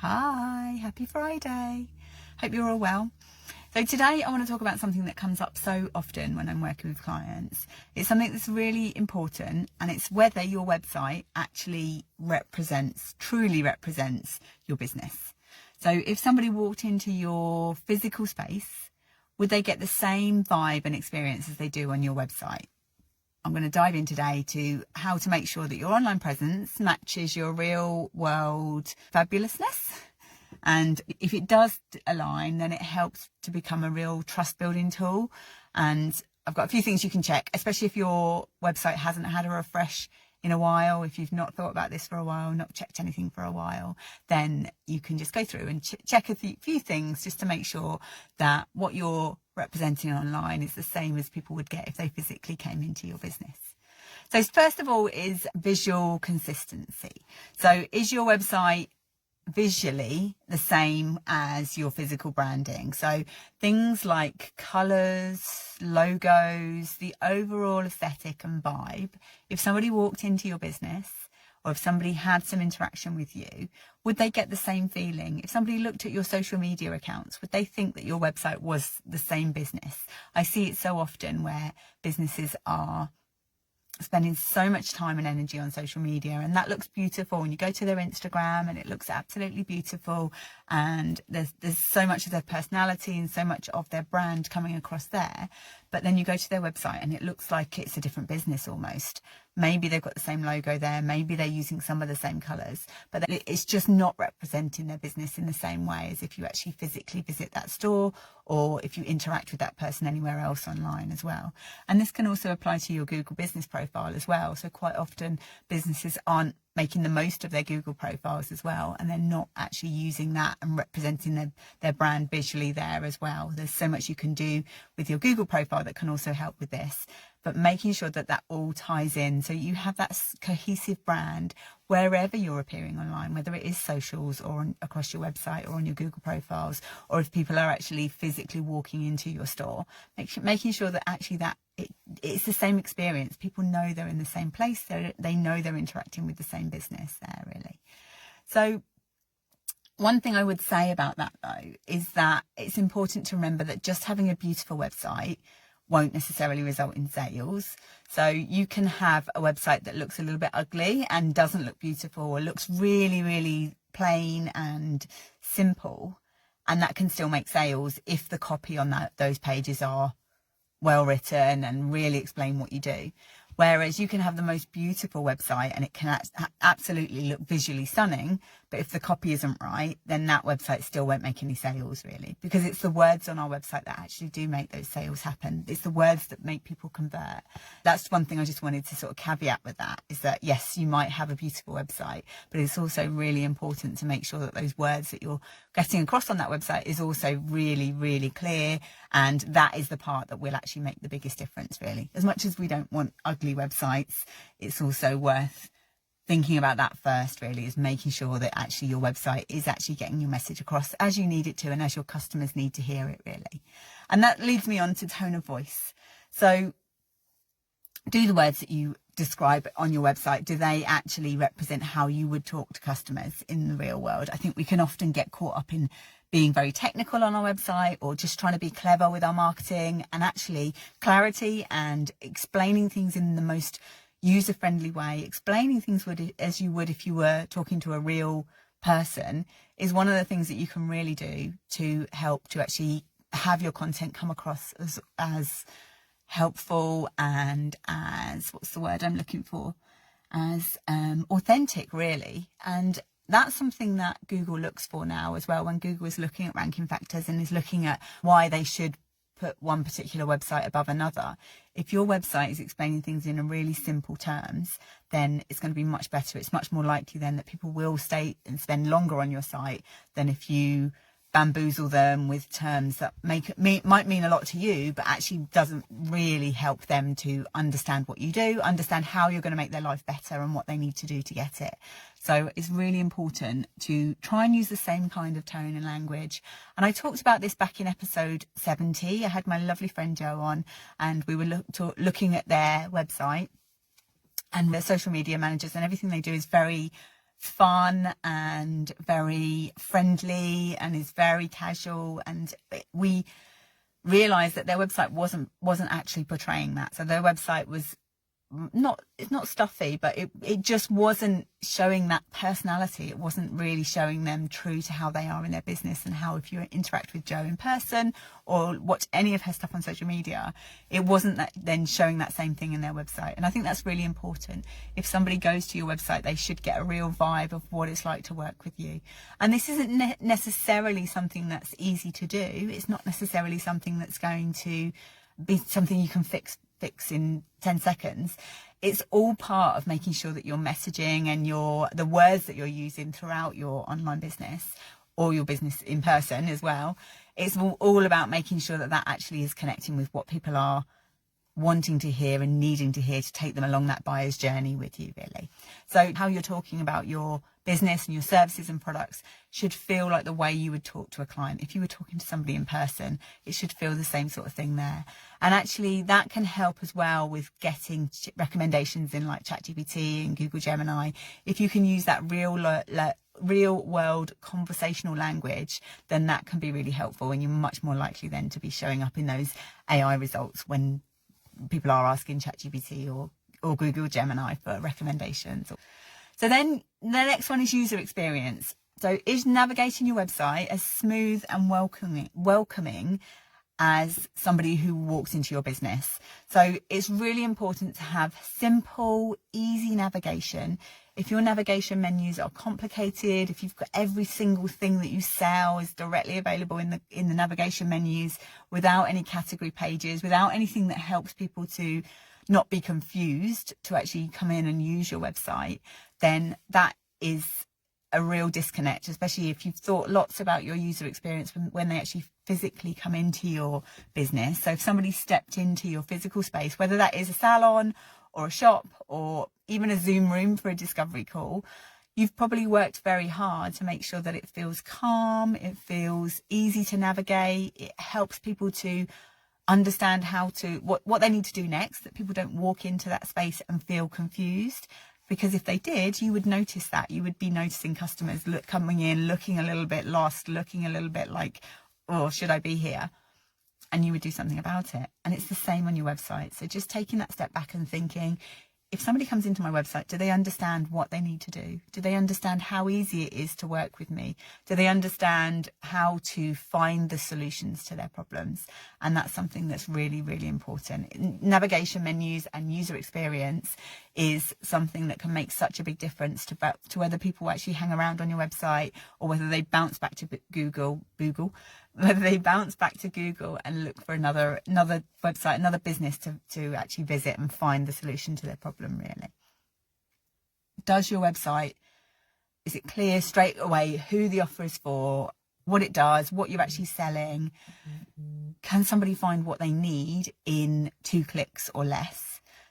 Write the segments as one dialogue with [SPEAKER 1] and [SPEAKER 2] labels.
[SPEAKER 1] Hi, happy Friday. Hope you're all well. So today I want to talk about something that comes up so often when I'm working with clients. It's something that's really important, and it's whether your website actually truly represents your business. So if somebody walked into your physical space, would they get the same vibe and experience as they do on your website? I'm going to dive in today to how to make sure that your online presence matches your real world fabulousness. And if it does align, then it helps to become a real trust building tool. And I've got a few things you can check, especially if your website hasn't had a refresh in a while. If you've not thought about this for a while, not checked anything for a while, then you can just go through and check a few things just to make sure that what you're representing online is the same as people would get if they physically came into your business. So first of all is visual consistency. So is your website visually the same as your physical branding? So things like colors, logos, the overall aesthetic and vibe. If somebody walked into your business, or if somebody had some interaction with you, would they get the same feeling? If somebody looked at your social media accounts, would they think that your website was the same business? I see it so often where businesses are spending so much time and energy on social media, and that looks beautiful, and you go to their Instagram and it looks absolutely beautiful, and there's so much of their personality and so much of their brand coming across there. But then you go to their website and it looks like it's a different business almost. Maybe they've got the same logo there, maybe they're using some of the same colors, but it's just not representing their business in the same way as if you actually physically visit that store, or if you interact with that person anywhere else online as well. And this can also apply to your Google business profile as well. So quite often businesses aren't making the most of their Google profiles as well, and they're not actually using that and representing their brand visually there as well. There's so much you can do with your Google profile that can also help with this, but making sure that that all ties in so you have that cohesive brand wherever you're appearing online, whether it is socials or across your website or on your Google profiles, or if people are actually physically walking into your store, making sure that actually it's the same experience. People know they're in the same place. They know they're interacting with the same business there, really. So one thing I would say about that, though, is that it's important to remember that just having a beautiful website won't necessarily result in sales. So you can have a website that looks a little bit ugly and doesn't look beautiful, or looks really, really plain and simple, and that can still make sales if the copy on those pages are well written and really explain what you do. Whereas you can have the most beautiful website and it can absolutely look visually stunning, but if the copy isn't right, then that website still won't make any sales, really, because it's the words on our website that actually do make those sales happen. It's the words that make people convert. That's one thing I just wanted to sort of caveat with that, is that yes, you might have a beautiful website, but it's also really important to make sure that those words that you're getting across on that website is also really, really clear, and that is the part that will actually make the biggest difference, really. As much as we don't want ugly websites, it's also worth thinking about that first, really, is making sure that actually your website is actually getting your message across as you need it to and as your customers need to hear it, really. And that leads me on to tone of voice. So do the words that you describe on your website, do they actually represent how you would talk to customers in the real world? I think we can often get caught up in being very technical on our website, or just trying to be clever with our marketing, and actually clarity and explaining things in the most user-friendly way, explaining things as you would if you were talking to a real person, is one of the things that you can really do to help to actually have your content come across as helpful and as, what's the word I'm looking for, as authentic, really. And that's something that Google looks for now as well, when Google is looking at ranking factors and is looking at why they should put one particular website above another. If your website is explaining things in a really simple terms, then it's going to be much better. It's much more likely then that people will stay and spend longer on your site than if you bamboozle them with terms that might mean a lot to you, but actually doesn't really help them to understand what you do, understand how you're going to make their life better and what they need to do to get it. So it's really important to try and use the same kind of tone and language. And I talked about this back in episode 70. I had my lovely friend Jo on, and we were looking at their website, and their social media managers, and everything they do is very fun and very friendly and is very casual, and we realized that their website wasn't actually portraying that. So their website was it's not stuffy, but it just wasn't showing that personality. It wasn't really showing them true to how they are in their business, and how if you interact with Jo in person or watch any of her stuff on social media, it wasn't then showing that same thing in their website. And I think that's really important. If somebody goes to your website, they should get a real vibe of what it's like to work with you. And this isn't necessarily something that's easy to do. It's not necessarily something that's going to be something you can fix in 10 seconds. It's all part of making sure that your messaging and the words that you're using throughout your online business, or your business in person as well, it's all about making sure that actually is connecting with what people are wanting to hear and needing to hear to take them along that buyer's journey with you, really. So how you're talking about your business and your services and products should feel like the way you would talk to a client. If you were talking to somebody in person, it should feel the same sort of thing there. And actually that can help as well with getting recommendations in like ChatGPT and Google Gemini. If you can use that real world conversational language, then that can be really helpful, and you're much more likely then to be showing up in those AI results when people are asking ChatGPT or Google Gemini for recommendations. So then the next one is user experience. So is navigating your website as smooth and welcoming as somebody who walks into your business? So it's really important to have simple, easy navigation. If your navigation menus are complicated, if you've got every single thing that you sell is directly available in the navigation menus without any category pages, without anything that helps people to not be confused to actually come in and use your website, then that is a real disconnect, especially if you've thought lots about your user experience when they actually physically come into your business. So if somebody stepped into your physical space, whether that is a salon or a shop or even a Zoom room for a discovery call, you've probably worked very hard to make sure that it feels calm, it feels easy to navigate, it helps people to understand what they need to do next, that people don't walk into that space and feel confused. Because if they did, you would notice that. You would be noticing customers coming in, looking a little bit lost, looking a little bit like, oh, should I be here? And you would do something about it. And it's the same on your website. So just taking that step back and thinking, if somebody comes into my website, do they understand what they need to do? Do they understand how easy it is to work with me? Do they understand how to find the solutions to their problems? And that's something that's really, really important. Navigation menus and user experience is something that can make such a big difference to whether people actually hang around on your website or whether they bounce back to Google, whether they bounce back to Google and look for another website, another business to actually visit and find the solution to their problem, really. Does your website, is it clear straight away who the offer is for, what it does, what you're actually selling? Can somebody find what they need in 2 clicks or less?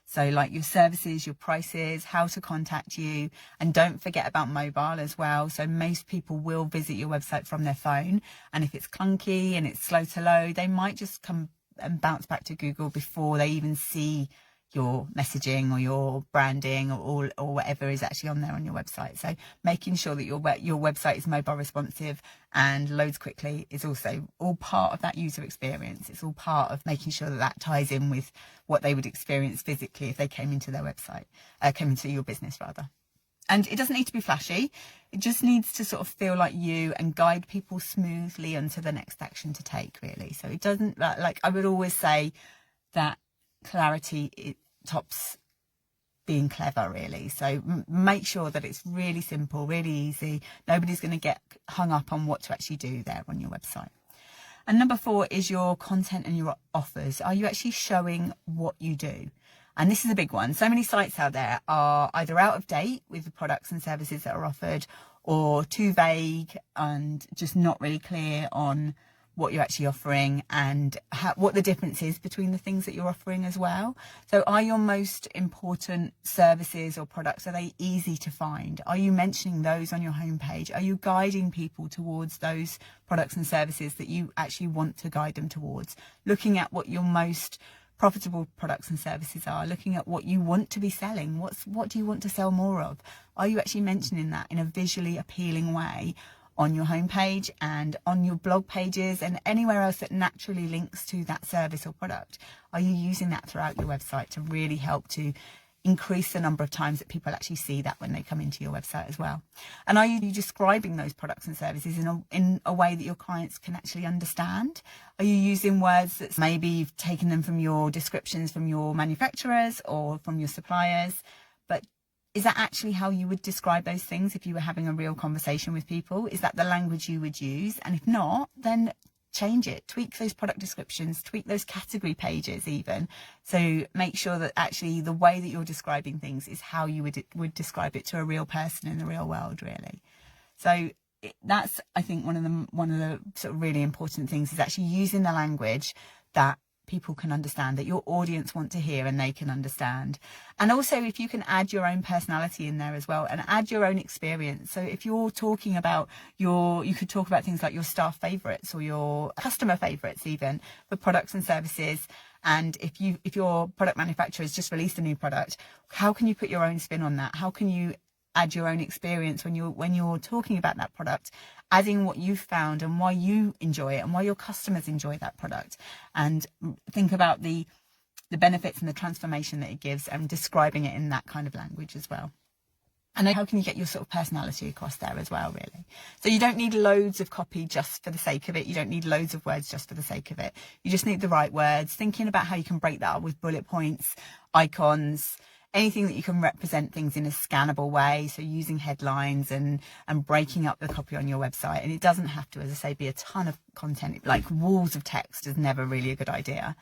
[SPEAKER 1] So like your services, your prices, how to contact you, and don't forget about mobile as well. So most people will visit your website from their phone, and if it's clunky and it's slow to load, they might just come and bounce back to Google before they even see your messaging or your branding or whatever is actually on there on your website. So making sure that your website is mobile responsive and loads quickly is also all part of that user experience. It's all part of making sure that ties in with what they would experience physically if they came into their website, came into your business rather. And it doesn't need to be flashy. It just needs to sort of feel like you and guide people smoothly onto the next action to take, really. So it doesn't, like I would always say that clarity, it tops being clever, really. So make sure that it's really simple, really easy. Nobody's going to get hung up on what to actually do there on your website. And number 4 is your content and your offers. Are you actually showing what you do? And this is a big one. So many sites out there are either out of date with the products and services that are offered, or too vague and just not really clear on what you're actually offering and what the difference is between the things that you're offering as well. So are your most important services or products, are they easy to find? Are you mentioning those on your homepage? Are you guiding people towards those products and services that you actually want to guide them towards? Looking at what your most profitable products and services are, looking at what you want to be selling. What do you want to sell more of? Are you actually mentioning that in a visually appealing way on your homepage and on your blog pages and anywhere else that naturally links to that service or product? Are you using that throughout your website to really help to increase the number of times that people actually see that when they come into your website as well? And are you describing those products and services in a way that your clients can actually understand? Are you using words that maybe you've taken them from your descriptions from your manufacturers or from your suppliers, but is that actually how you would describe those things if you were having a real conversation with people? Is that the language you would use? And if not, then change it, tweak those product descriptions, tweak those category pages even. So make sure that actually the way that you're describing things is how you would describe it to a real person in the real world, really. So that's, I think, one of the sort of really important things is actually using the language that people can understand, that your audience want to hear and they can understand. And also if you can add your own personality in there as well and add your own experience. So if you're talking about you could talk about things like your staff favorites or your customer favorites even for products and services. And if your product manufacturer has just released a new product, how can you put your own spin on that? How can you add your own experience when you're talking about that product, adding what you've found and why you enjoy it and why your customers enjoy that product, and think about the benefits and the transformation that it gives and describing it in that kind of language as well. And how can you get your sort of personality across there as well, really? So you don't need loads of copy just for the sake of it. You don't need loads of words just for the sake of it. You just need the right words, thinking about how you can break that up with bullet points, icons, anything that you can represent things in a scannable way. So using headlines and breaking up the copy on your website. And it doesn't have to, as I say, be a ton of content. Like walls of text is never really a good idea.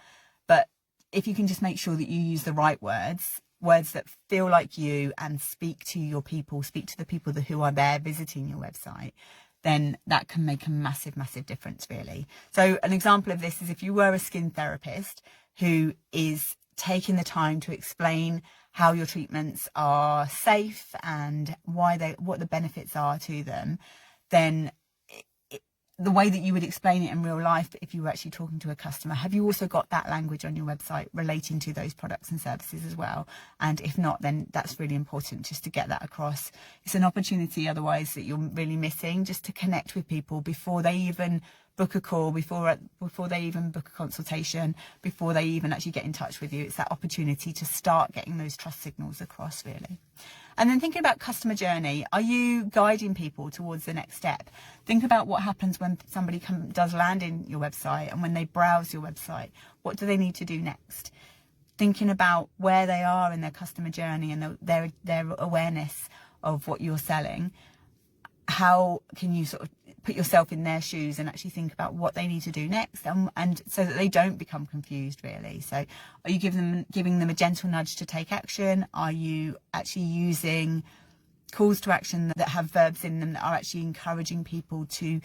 [SPEAKER 1] But if you can just make sure that you use the right words that feel like you and speak to your people, speak to the people who are there visiting your website, then that can make a massive, massive difference, really. So an example of this is if you were a skin therapist who is taking the time to explain how your treatments are safe and what the benefits are to them, then the way that you would explain it in real life, if you were actually talking to a customer, have you also got that language on your website relating to those products and services as well? And if not, then that's really important just to get that across. It's an opportunity otherwise that you're really missing, just to connect with people before they even book a call, before they even book a consultation, before they even actually get in touch with you. It's that opportunity to start getting those trust signals across, really. And then thinking about customer journey, are you guiding people towards the next step? Think about what happens when somebody does land in your website and when they browse your website. What do they need to do next? Thinking about where they are in their customer journey and their awareness of what you're selling. How can you sort of put yourself in their shoes and actually think about what they need to do next, and so that they don't become confused, really? So are you giving them a gentle nudge to take action? Are you actually using calls to action that have verbs in them that are actually encouraging people to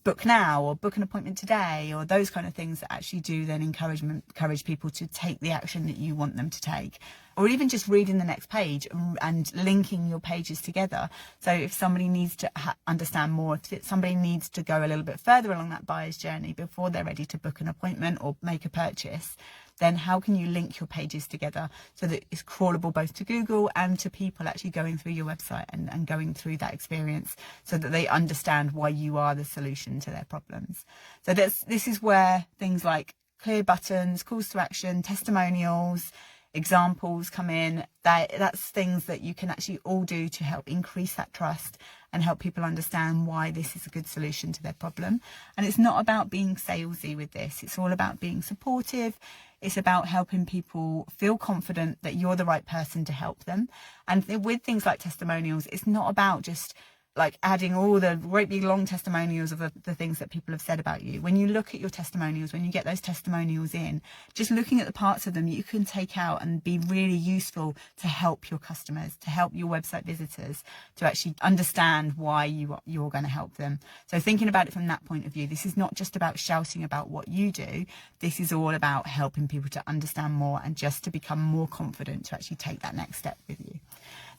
[SPEAKER 1] book now or book an appointment today, or those kind of things that actually do then encourage people to take the action that you want them to take? Or even just reading the next page and linking your pages together. So if somebody needs to understand more, if somebody needs to go a little bit further along that buyer's journey before they're ready to book an appointment or make a purchase, then how can you link your pages together so that it's crawlable both to Google and to people actually going through your website and going through that experience, so that they understand why you are the solution to their problems. So this is where things like clear buttons, calls to action, testimonials, examples come in. That's things that you can actually all do to help increase that trust and help people understand why this is a good solution to their problem. And it's not about being salesy with this. It's all about being supportive. It's about helping people feel confident that you're the right person to help them. And with things like testimonials, it's not about just like adding all the great big long testimonials of the things that people have said about you. When you look at your testimonials, when you get those testimonials in, just looking at the parts of them you can take out and be really useful to help your customers, to help your website visitors, to actually understand why you're going to help them. So thinking about it from that point of view, this is not just about shouting about what you do. This is all about helping people to understand more and just to become more confident to actually take that next step with you.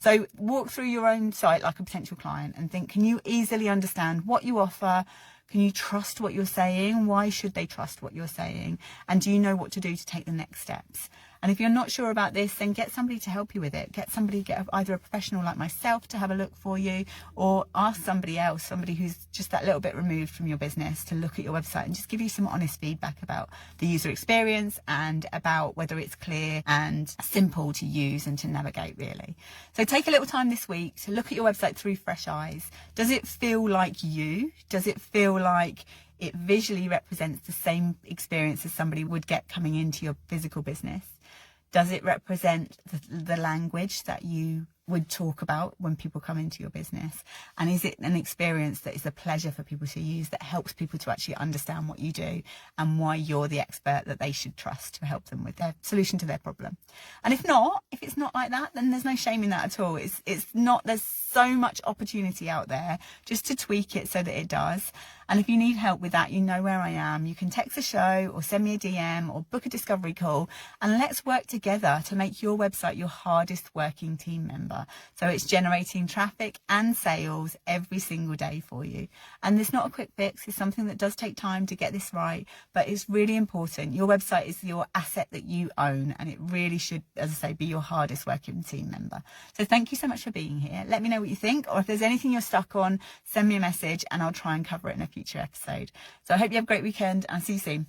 [SPEAKER 1] So walk through your own site like a potential client and think, can you easily understand what you offer? Can you trust what you're saying? Why should they trust what you're saying? And do you know what to do to take the next steps? And if you're not sure about this, then get somebody to help you with it. Get either a professional like myself to have a look for you, or ask somebody else, somebody who's just that little bit removed from your business, to look at your website and just give you some honest feedback about the user experience and about whether it's clear and simple to use and to navigate, really. So take a little time this week to look at your website through fresh eyes. Does it feel like you? Does it feel like it visually represents the same experience as somebody would get coming into your physical business? Does it represent the language that you would talk about when people come into your business? And is it an experience that is a pleasure for people to use, that helps people to actually understand what you do and why you're the expert that they should trust to help them with their solution to their problem? And if it's not like that, then there's no shame in that at all. There's so much opportunity out there just to tweak it so that it does. And if you need help with that, you know where I am. You can text the show or send me a DM or book a discovery call, and let's work together to make your website your hardest working team member. So it's generating traffic and sales every single day for you. And it's not a quick fix. It's something that does take time to get this right, but it's really important. Your website is your asset that you own, and it really should, as I say, be your hardest working team member. So thank you so much for being here. Let me know what you think, or if there's anything you're stuck on, send me a message and I'll try and cover it in a future episode. So I hope you have a great weekend, and I'll see you soon.